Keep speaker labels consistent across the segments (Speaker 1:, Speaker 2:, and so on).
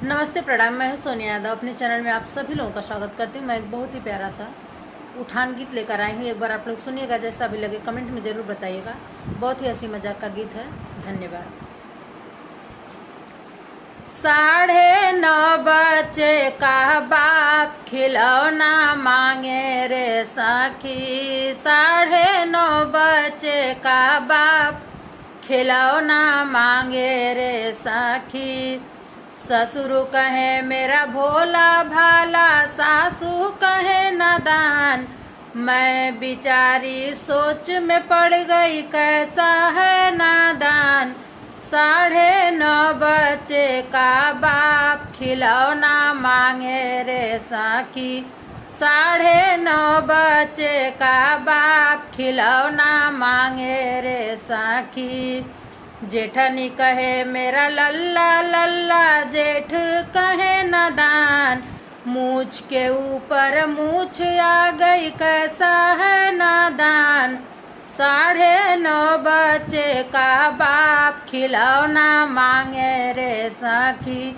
Speaker 1: नमस्ते प्रणाम। मैं हूं सोनिया यादव। अपने चैनल में आप सभी लोगों का स्वागत करती हूं। मैं एक बहुत ही प्यारा सा उठान गीत लेकर आई हूं। एक बार आप लोग सुनिएगा, जैसा भी लगे कमेंट में ज़रूर बताइएगा। बहुत ही हंसी मजाक का गीत है। धन्यवाद। 9:30 का बाप खिलौना मांगे रे सखी। 9:30 का बाप खिलौना मांगे रे सखी। ससुर कहे मेरा भोला भाला, सासू कहे नादान। मैं बिचारी सोच में पड़ गई, कैसा है नादान। 9:30 का बाप खिलौना मांगे रे सखी। 9:30 का बाप खिलौना मांगे रे सखी। जेठनी कहे मेरा लल्ला लल्ला, जेठ कहे नादान। मूछ के ऊपर मूछ आ गई, कैसा है नादान। 9:30 का बाप खिलौना मांगे रे सखी।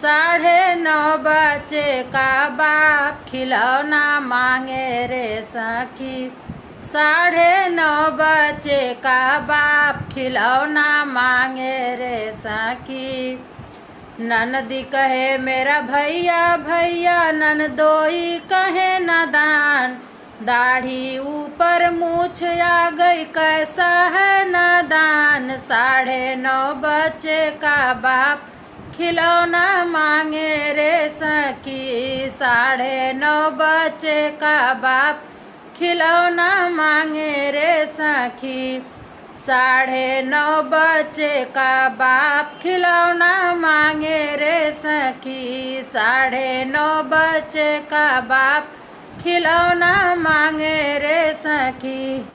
Speaker 1: 9:30 का बाप खिलौना मांगे रे सखी। 9:30 का बाप खिलौना मांगे रे सखी। ननदी कहे मेरा भैया भैया, ननदोई कहे नादान। दाढ़ी ऊपर मूछ आ गई, कैसा है नादान। 9:30 का बाप खिलौना मांगे रे सखी। 9:30 का बाप खिलौना मांगे रे सखी। 9:30 का बाप खिलौना मांगे रे सखी। 9:30 का बाप खिलौना मांगे रे सखी।